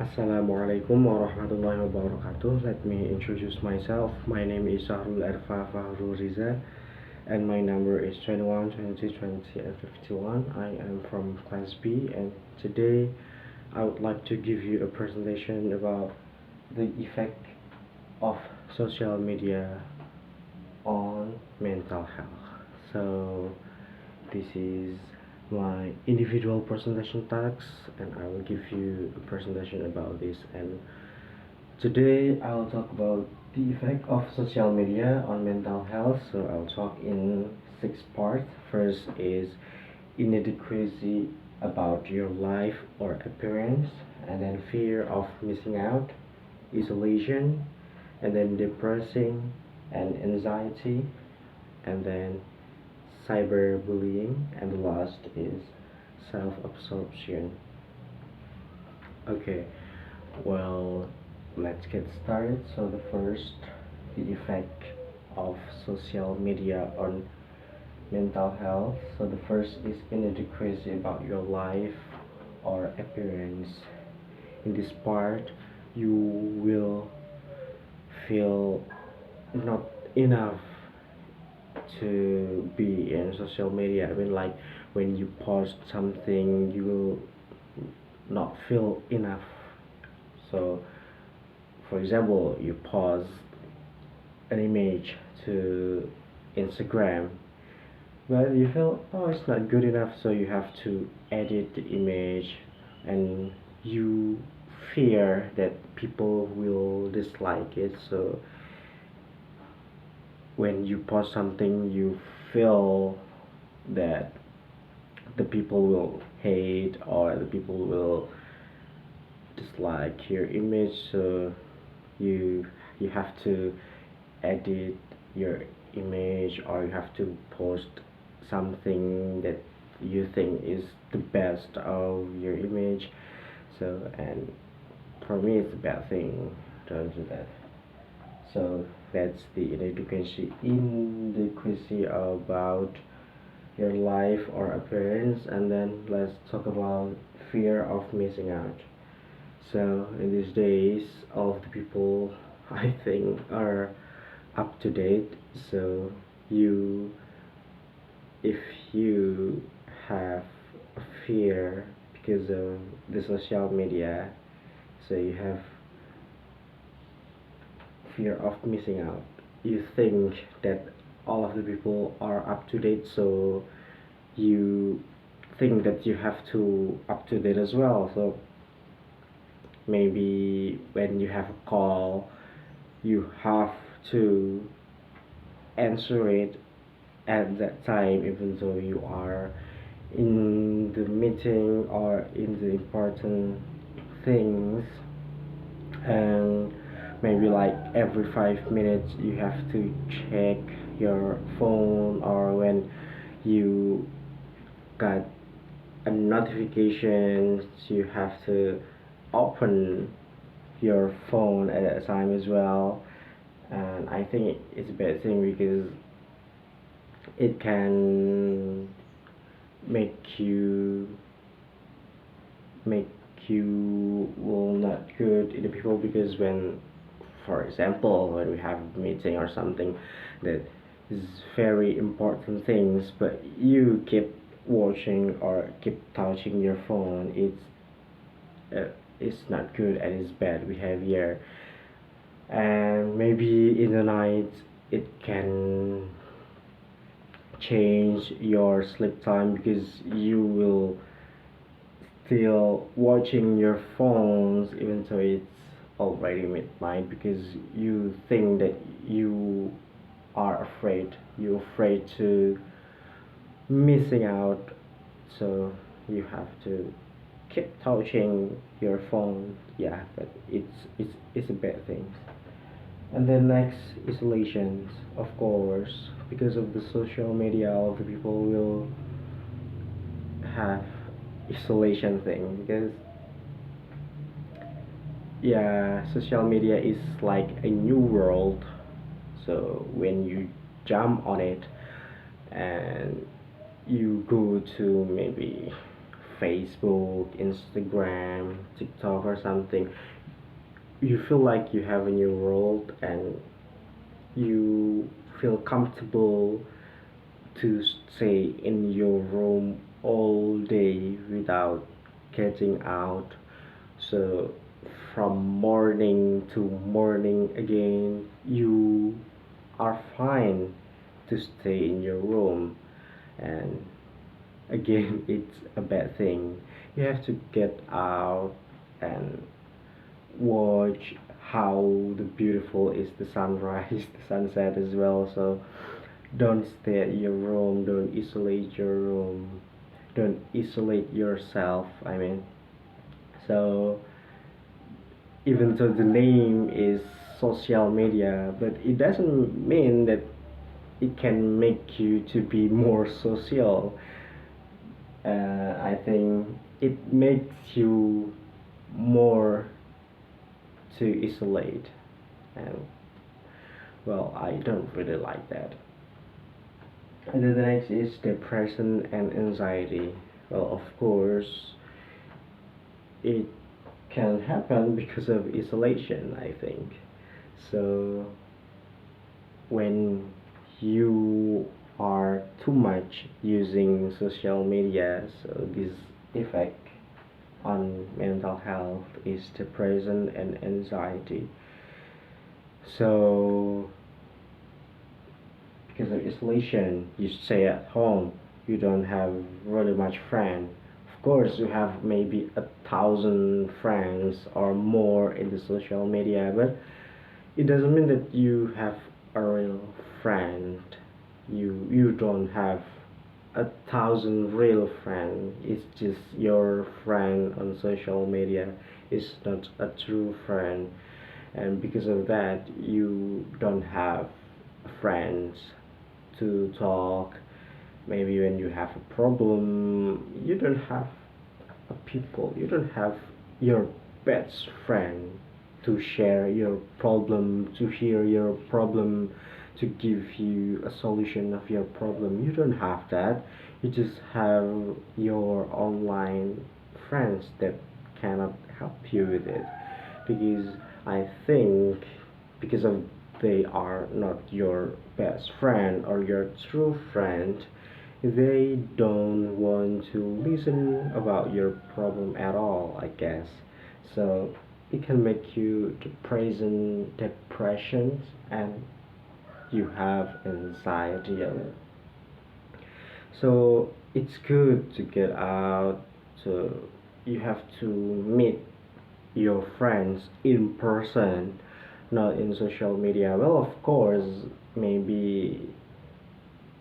Assalamualaikum warahmatullahi wabarakatuh. Let me introduce myself. My name is Syahrul Erva Fahruriza and my number is 21, 20, 20 and 51. I am from class B and today I would like to give you a presentation about the effect of social media on mental health. So this is my individual presentation tasks and I will give you a presentation about this. And today I'll talk about the effect of social media on mental health. So I'll talk in 6 parts. First is inadequacy about your life or appearance, and then fear of missing out, isolation, and then depressing and anxiety, and then cyberbullying, and the last is self-absorption. Okay, well, let's get started. So the first, the effect of social media on mental health. So the first is inadequacy about your life or appearance. In this part, you will feel not enough to be in social media. I mean, like when you post something, you will not feel enough. So, for example, you post an image to Instagram, but you feel, oh, it's not good enough, so you have to edit the image, and you fear that people will dislike it. So when you post something, you feel that the people will hate or the people will dislike your image, so you you have to edit your image, or you have to post something that you think is the best of your image. So, and for me it's a bad thing, don't do that. So that's the inadequacy about your life or appearance. And then let's talk about fear of missing out. So in these days, all of the people I think are up to date. So you, if you have a fear because of the social media, so you have fear of missing out. You think that all of the people are up to date, so you think that you have to up to date as well. So maybe when you have a call, you have to answer it at that time, even though you are in the meeting or in the important things. And maybe like every 5 minutes you have to check your phone, or when you got a notification, you have to open your phone at that time as well. And I think it's a bad thing because it can make you make you will not good in the people, because when, for example, when we have a meeting or something that is very important things, but you keep watching or keep touching your phone, it's not good and it's bad behavior. And maybe in the night it can change your sleep time, because you will still watching your phones even though it's already midnight, because you think that you are afraid, you're afraid to missing out. So you have to keep touching your phone. Yeah, but it's a bad thing. And then next, isolations, of course, because of the social media, all of the people will have isolation thing, because yeah, social media is like a new world. So when you jump on it and you go to maybe Facebook, Instagram, TikTok, or something, you feel like you have a new world and you feel comfortable to stay in your room all day without getting out. So from morning to morning again, you are fine to stay in your room. And again, it's a bad thing. You have to get out and watch how the beautiful is the sunrise, the sunset as well. So don't stay at your room, don't isolate your room, don't isolate yourself. I mean, so even though the name is social media, but it doesn't mean that it can make you to be more social. I think it makes you more to isolate, and well, I don't really like that. And then the next is depression and anxiety. Well, of course, it can happen because of isolation, I think. So when you are too much using social media, so this effect on mental health is depression and anxiety. So because of isolation, you stay at home, you don't have really much friend. Of course, you have maybe 1,000 friends or more in the social media, but it doesn't mean that you have a real friend. You don't have 1,000 real friends. It's just your friend on social media. It's not a true friend, and because of that, you don't have friends to talk. Maybe when you have a problem, you don't have a people. You don't have your best friend to share your problem, to hear your problem, to give you a solution of your problem. You don't have that. You just have your online friends that cannot help you with it, because I think because of they are not your best friend or your true friend, they don't want to listen about your problem at all, I guess. So it can make you depressions, and you have anxiety of it. So it's good to get out. So you have to meet your friends in person, not in social media. Well, of course, maybe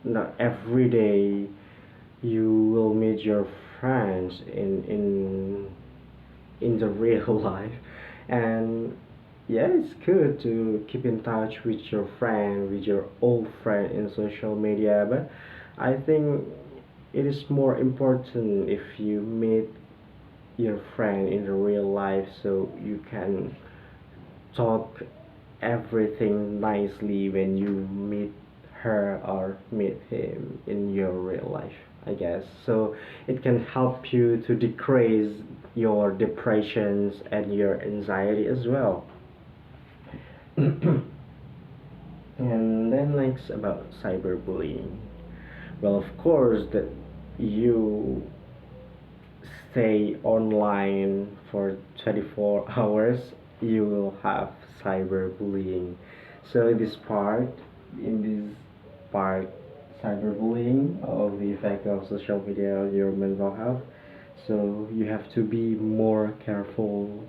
not every day you will meet your friends in the real life. And yeah, it's good to keep in touch with your friend, with your old friend in social media, but I think it is more important if you meet your friend in the real life, so you can talk everything nicely when you meet her or meet him in your real life, I guess. So it can help you to decrease your depressions and your anxiety as well. And then next about cyberbullying. Well, of course, that you stay online for 24 hours, you will have cyberbullying. So in this part, cyberbullying of the effect of social media on your mental health. So you have to be more careful.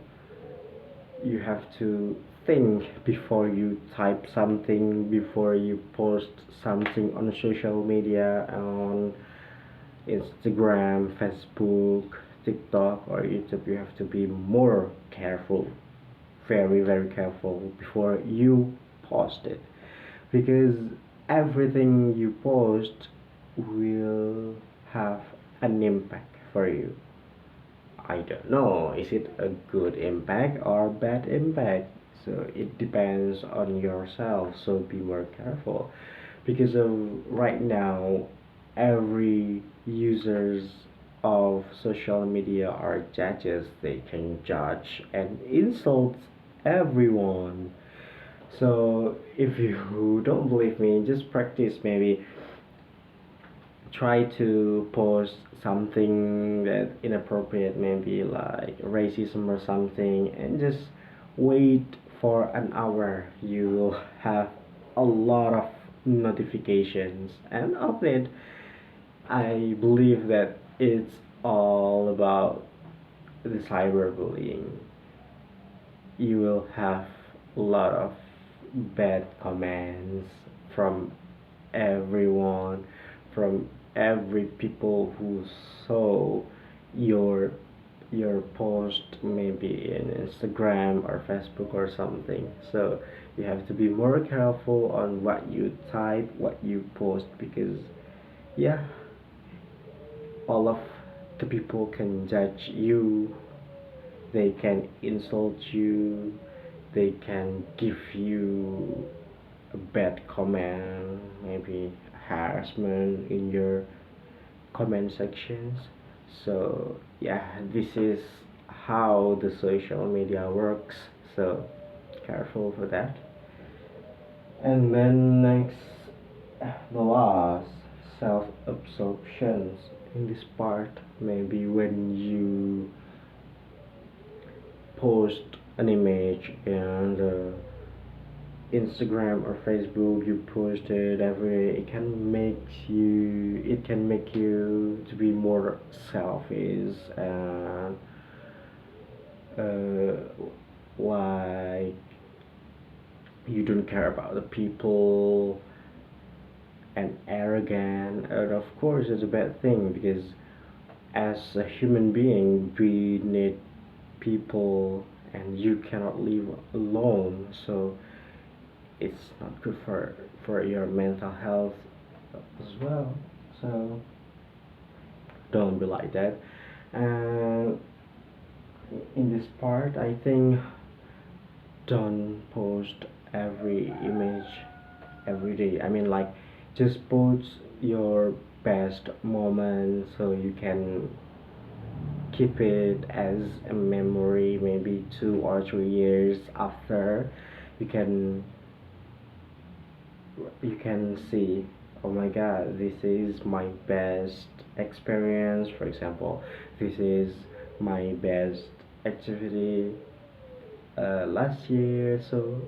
You have to think before you type something, before you post something on social media, on Instagram, Facebook, TikTok, or YouTube. You have to be more careful, very, very careful before you post it, because everything you post will have an impact for you. I don't know, is it a good impact or bad impact? So it depends on yourself. So be more careful, because of right now, every users of social media are judges. They can judge and insult everyone. So if you don't believe me, just practice. Maybe try to post something that inappropriate, maybe like racism or something, and just wait for an hour. You will have a lot of notifications and update. I believe that it's all about the cyberbullying. You will have a lot of bad comments from everyone, from every people who saw your your post maybe in Instagram or Facebook or something. So you have to be more careful on what you type, what you post, because yeah, all of the people can judge you, they can insult you, they can give you a bad comment, maybe harassment in your comment sections. So yeah, this is how the social media works. So careful for that. And then next, the last, self-absorptions. In this part, maybe when you post an image in the Instagram or Facebook, you post it every, it can make you to be more selfish and uh, like you don't care about the people and arrogant, and of course it's a bad thing because as a human being we need people and you cannot live alone, so it's not good for your mental health as well. So don't be like that. And in this part, I think don't post every image every day. I mean, like, just post your best moment so you can keep it as a memory. Maybe 2 or 3 years after, you can you can see, oh my god, this is my best experience. For example, this is my best activity last year. So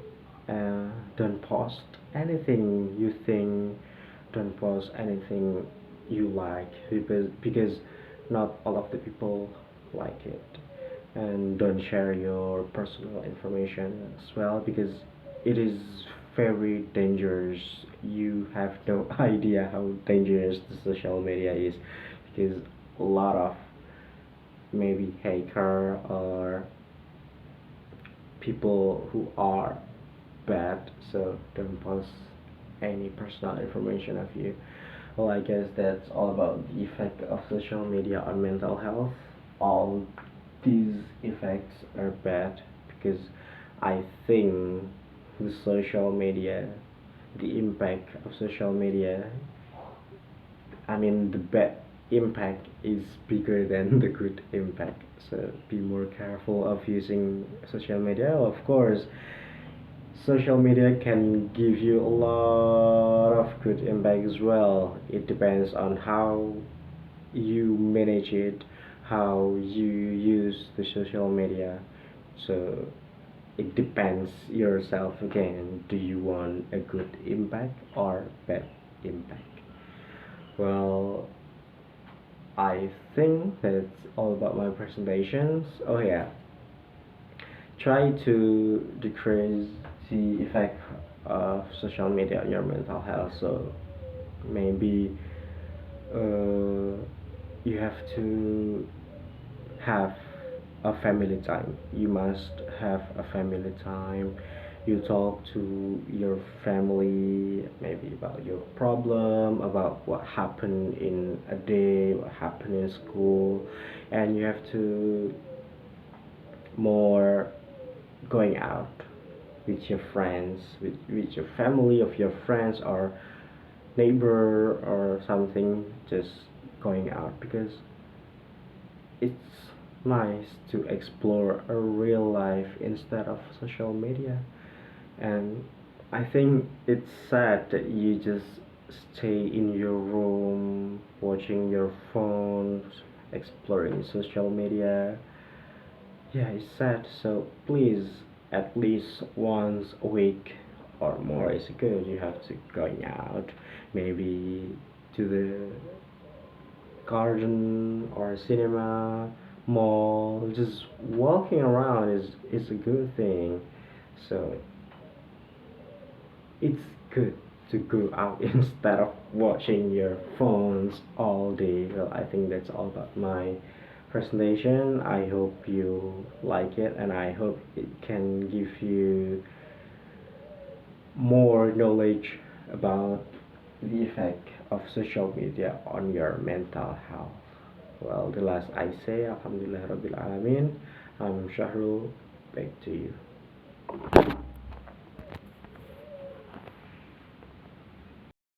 don't post anything you think, don't post anything you like, because not all of the people like it. And don't share your personal information as well, because it is very dangerous. You have no idea how dangerous the social media is, because a lot of maybe hacker or people who are bad, so don't post any personal information of you. Well, I guess that's all about the effect of social media on mental health. All these effects are bad because I think the social media, the impact of social media, I mean, the bad impact is bigger than the good impact. So be more careful of using social media. Of course, social media can give you a lot of good impact as well. It depends on how you manage it, how you use the social media. So it depends yourself again. Do you want a good impact or bad impact? Well, I think that's all about my presentations. Oh yeah, try to decrease the effect of social media on your mental health. So maybe uh, you have to have a family time. You must have a family time. You talk to your family maybe about your problem, about what happened in a day, what happened in school, and you have to more going out with your friends, with your family, of your friends or neighbor or something, just going out, because it's nice to explore a real life instead of social media. And I think it's sad that you just stay in your room watching your phones, exploring social media. Yeah, it's sad. So please, at least once a week or more is good. You have to going out, maybe to the garden or cinema, mall. Just walking around is a good thing. So it's good to go out instead of watching your phones all day. Well, I think that's all about my presentation. I hope you like it, and I hope it can give you more knowledge about the effect of social media on your mental health. Well, the last I say, Alhamdulillah Rabbil Alamin. I'm Syahrul, back to you.